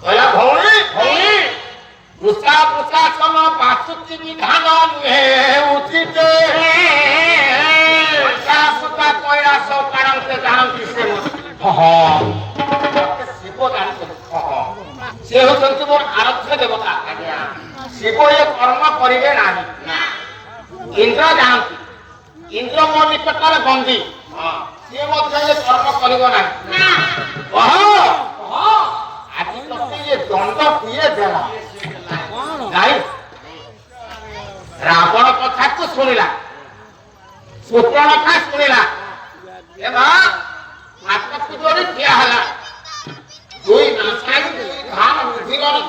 କହିଲା ଭଉଣୀ ଭଉଣୀ ପୁଷା ପୁଷାସନ ବାସୁତି ବିଧାନ ନୁହେଁ ଉଚିତ ପୁଷା କୈଳାସ କାରନ୍ତେ ଜାଣନ୍ତି ସେ ଶିବ ଜାଣିଛନ୍ତି ସେ ହେଉଛନ୍ତି ମୋର ଆରାଧ୍ୟ ଦେବତା ଶିବ ଏ କର୍ମ କରିବେ ନାହିଁ ଇନ୍ଦ୍ର ଜାଣନ୍ତି ଇନ୍ଦ୍ର ମୋ ନିକଟରେ ବନ୍ଦୀ ସିଏ ମଧ୍ୟ ଏ କର୍ମ କରିବ ନାହିଁ ଆଜି ତତେ ଏ ଦଣ୍ଡ କିଏ ଦେଲା ନାଇଁ ରାବଣ କଥାକୁ ଶୁଣିଲା ସୁପର୍ଣ୍ଣଖା ଶୁଣିଲା ଏ ମା ହାତକୁ ଯୋଡ଼ି ଠିଆ ହେଲା ଦୁଇ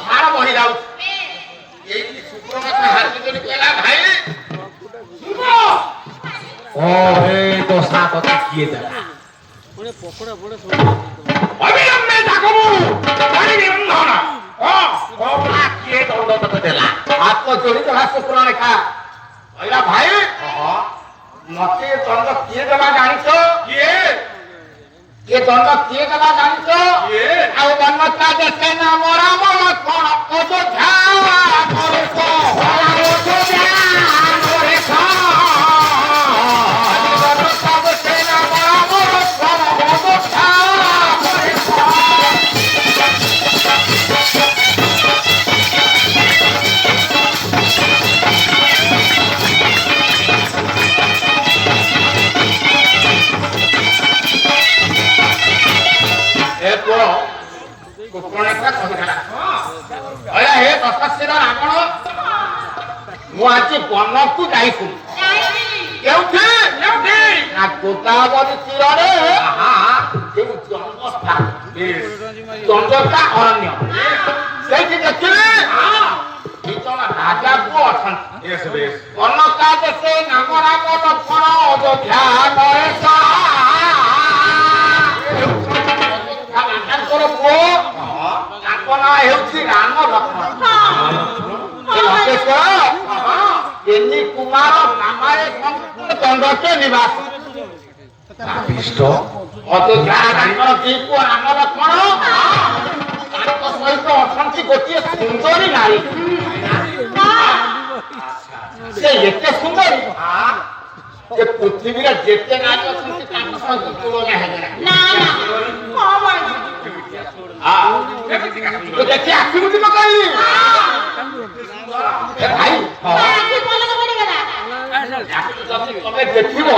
ଧାର ବଢି ଯାଉଛି ଏଇଠି ସୁପର୍ଣ୍ଣଖା ହାତ ଯୋଡ଼ି କହିଲା ଭାଇ ଦୋଷା କଥା କିଏ ଦେଲା ଅବିଲମ୍ବେ ତାକୁ ବନ୍ଧନ କିଏ ଦଣ୍ଡ ତତେ ଦେଲା ହାତ ଯୋଡ଼ି ଦେଲା ସୁପର୍ଣ୍ଣଖା କହିଲା ଭାଇ ମତେ ଦଣ୍ଡ କିଏ ଦେଲା ଜାଣିଛ କିଏ ये दोनों किए गला जानतो ये ଆଉ ବନତା ଦେଶେ ନା ମରା ମରା କୋଣ ଅଯୋଧ୍ୟା ମୋରେ ସୋ ଅଯୋଧ୍ୟା ମୋରେ ସୋ ବନତା ଦେଶେ ନା ମରା ମରା କୋଣ ଅଯୋଧ୍ୟା ମୋରେ ସୋ ମୁଁ ଆଜି ବନକୁ ଯାଇଥିଲି କେଉଁଠି ନା ଗୋଦାବରୀ ତୀରରେ ଯେଉଁ ଜଙ୍ଗସ୍ଥା ଅରଣ୍ୟ ସେଇଠି ଦେଖିଲି ଦି ଜଣ ରାଜା ପୁଅ ଅଛନ୍ତି କନକା ଦେଶେ ନାମ ରାମ ଲକ୍ଷ୍ମଣ ଅଯୋଧ୍ୟା ନରେଶ ରାଜାଙ୍କର ପୁଅ ତାଙ୍କ ନାଁ ହେଉଛି ରାମ ଲକ୍ଷ୍ମଣ ଏନି କୁମାର ନାମାରେ ଦଣ୍ଡକେ ନିବାସ ଅଯୋଧ୍ୟା ତାଙ୍କର ଦି ପୁଅ ରାମ ଲକ୍ଷ୍ମଣ ତାଙ୍କ ସହିତ ଅଛନ୍ତି ଗୋଟିଏ ସୁନ୍ଦରୀ ନାରୀ ସେ ଏତେ ସୁନ୍ଦରୀ ଯେ ପୃଥିବୀରେ ଯେତେ ନାରୀ ଅଛନ୍ତି ତାଙ୍କ ସହିତ ତୁଳନା ହେବେ ଦେଖି ଆଖି ବୁଝି ପକାଇଲି ଭାଇ ତମେ ଦେଖିବ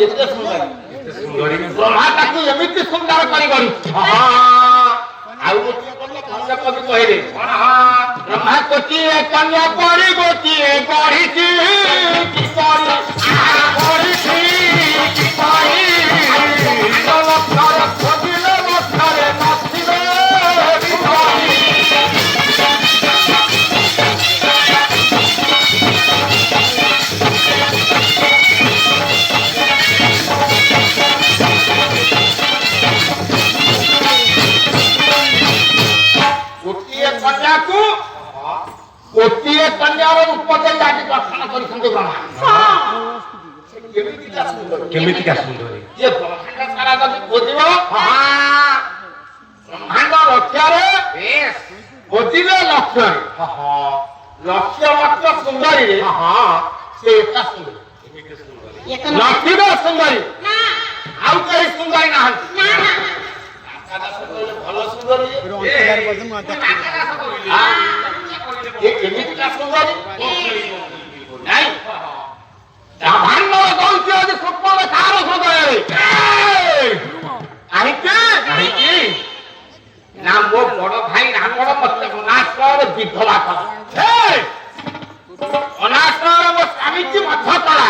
ଏତେ ସୁନ୍ଦରୀ ବ୍ରହ୍ମା ତାକୁ ଏମିତି ସୁନ୍ଦର କରି ଗଢିଛି ଆଉ ଗୋଟିଏ କବି କହିଲେ ବ୍ରହ୍ମା ଗୋଟିଏ କନ୍ୟା ପରି ଗୋଟିଏ ଗଢିଛି ଗୋଟିଏ କନ୍ୟାର ରୂପ ଦେଇ ଆଜି ଦର୍ଶନ କରିଛନ୍ତି ବ୍ରହ୍ମା କେମିତିକା ସୁନ୍ଦରୀ ଯେ ବ୍ରହ୍ମାଣ୍ଡ ସାରା ଯଦି ଖୋଜିବ ବ୍ରହ୍ମାଣ୍ଡ ଲକ୍ଷ୍ୟରେ ଖୋଜିଲେ ଲକ୍ଷ୍ୟରେ ଲକ୍ଷ୍ୟ ଲକ୍ଷ୍ୟ ସୁନ୍ଦରୀରେ ସେ ଏକା ସୁନ୍ଦରୀ ଲକ୍ଷ୍ମୀର ସୁନ୍ଦରୀ ଆଉ କେହି ସୁନ୍ଦରୀ ନାହାନ୍ତି ଭଲ ସୁନ୍ଦରୀ ଏମିତିକା ସୁନ୍ଦରୀ ନାଇଁ ବ୍ରହ୍ମାଣ୍ଡ ଦଉଛି ଯଦି ସ୍ୱପ୍ନ ତାର ହୃଦୟରେ କାହିଁକି ନା ମୋ ବଡ ଭାଇ ରାବଣ ମତେ ଅନାଶ୍ରୟରେ ବିଧବା କଲା ଅନାଶ୍ରୟରେ ମୋ ସ୍ୱାମୀକି ମଧ୍ୟ କଲା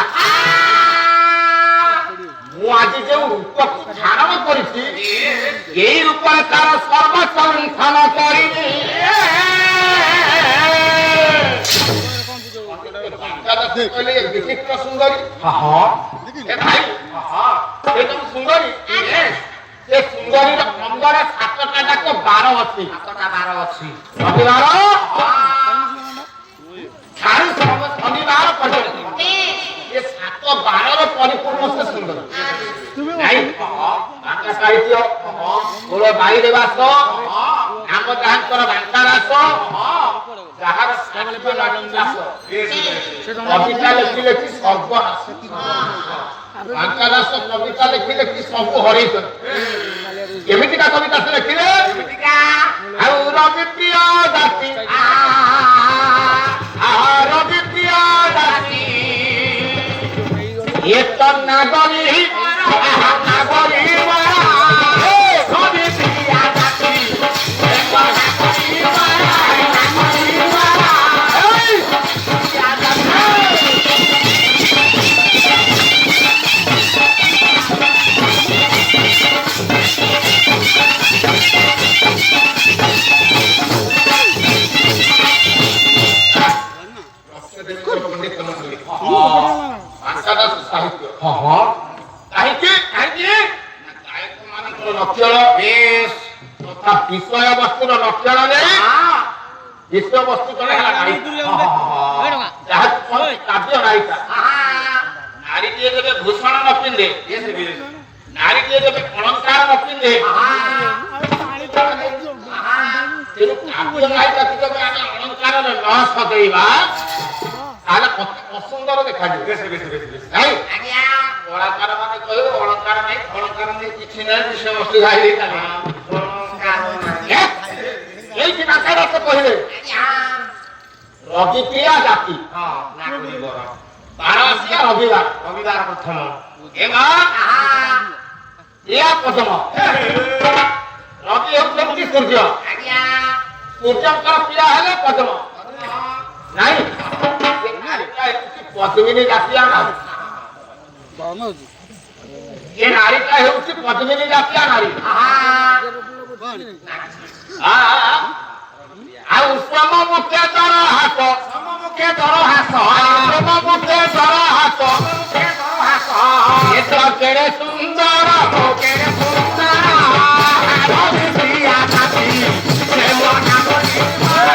ମୁଁ ଆଜି ଯେଉଁ ରୂପକୁ ଧାରଣ କରିଛି ଏଇ ରୂପରେ ତାର ସର୍ବସ୍ୱ ଲୁଣ୍ଠନ କରିବି ବିଚିତ୍ର ସୁନ୍ଦରୀ ସୁନ୍ଦରୀ ସେ ସୁନ୍ଦରୀର ଅଙ୍ଗରେ 7ଟା ଯାକ ବାର ଅଛି ଶନିବାର ଶନିବାର ପର୍ଯ୍ୟନ୍ତ ଏ 7 ବାରର ପରିପୂର୍ଣ୍ଣ ସେ ସୁନ୍ଦର ସାହିତ୍ୟ বাইরে বাস ଆମ ଯାହାଙ୍କର ବାଙ୍କା ଦାସ ଯାହାର କବିତା ଲେଖି ଲେଖି ସବୁ ବାଙ୍କା ଦାସ କବିତା ଲେଖି ଲେଖି ସବୁ ହରେଇଛନ୍ତି। କେମିତିକା କବିତା ସେ ଲେଖିଲେ? ଆଉ ରବି ପ୍ରିୟ ଜାତି ରବି ପ୍ରିୟ ଜାତି ଏ ତ ନାଗରୀ ନାଗରୀ विषय वस्तु लक्षण विषय वस्तु काव्य नायिका नारी जब भूषण न पिंधे नारी जब अलंकार न पिंधे काव्य नायिका जब अलंकार न सजैवा असुंदर देखा कलाकार मान कह अलंकार नहीं अलंकार नहीं किसी ना विषय वस्तु कहले रविप्रिया जाति बारसिया रविवार रविवार प्रथम प्रथम रवि होती सूर्य सूर्यंकर प्रिया है पद्म नहीं पद्मिनी जातिया ये नारीटा हेउछि पद्मिनी जातिया नारी सम मुखे दर हाथ सम मुखे दर हाथ सम मुखे दर हाथ ये तो केड़े सुंदर केड़े सुंदर रविप्रिया जाति प्रेम नागरी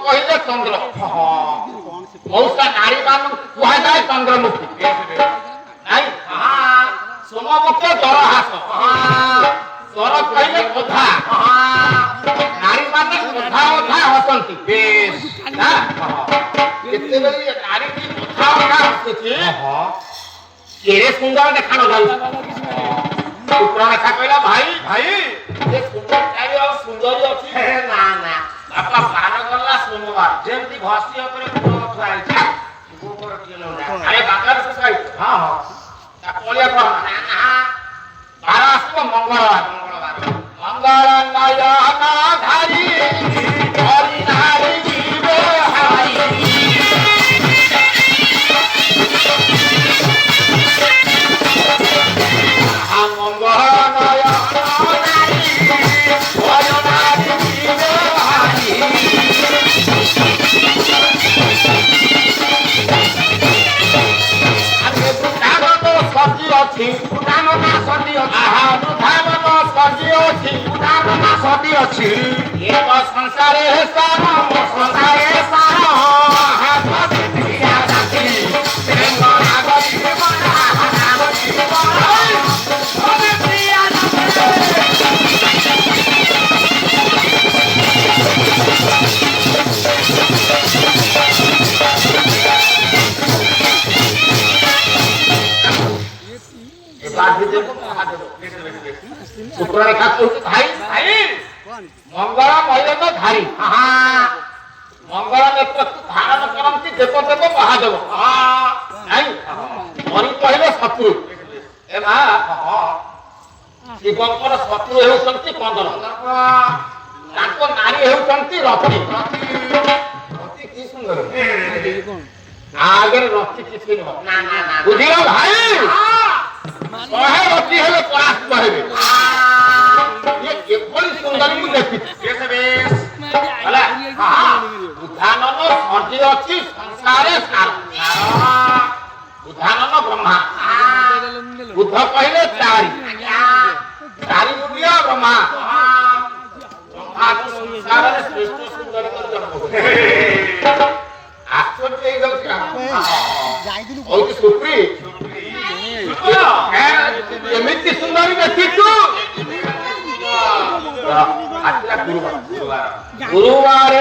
कहले चंद्र मौसा नारी मान कह जाए चंद्रमुखी नहीं सोममुखे दर हास दर कहले कथा नारी मान कथा कथा हसंती नारी की कथा कथा हसुची केरे सुंदर देखा जाऊ सुप्रणखा कहला भाई भाई ये सुंदर चाहि और सुंदरी अछि ना ना बापा बार गला सोमवार जेमती घसी ଉପରେ କୋଟ ଥୁଆଇଛି ଗୋବର କିଲୋ ନା ଆରେ ବାକାର ସେ ସାଇ हां हां ତା କୋଳିଆ କହ ନା ନା ବାର ଆସିବ ମଙ୍ଗଳବାର ମଙ୍ଗଳ ନୟନ ଧାରି ହରି ନାରୀ ଜୀବେ ହାରି ମଙ୍ଗଳ ନୟନ ଧାରି ହରି ନାରୀ ଜୀବେ ହାରି सदी अच्छी संसारे सुप्रणखा भाई भाई मंगल महिलन धारी मंगल नेतृत्व धारण करती देवदेव महादेव नहीं मरी कहले शत्रु ए मा शिवंकर शत्रु हेउछंती कंदर ताको नारी हेउछंती रति रति की सुंदर आगे रति किछि न ना ना ना बुझियो भाई कहे रति हेले परास्त कहबे ये कोई सुंदरी को देखि केसे बेस हला हां बुधानन सर्जी अछि संसारे सार बुधानन ब्रह्मा गुरुवार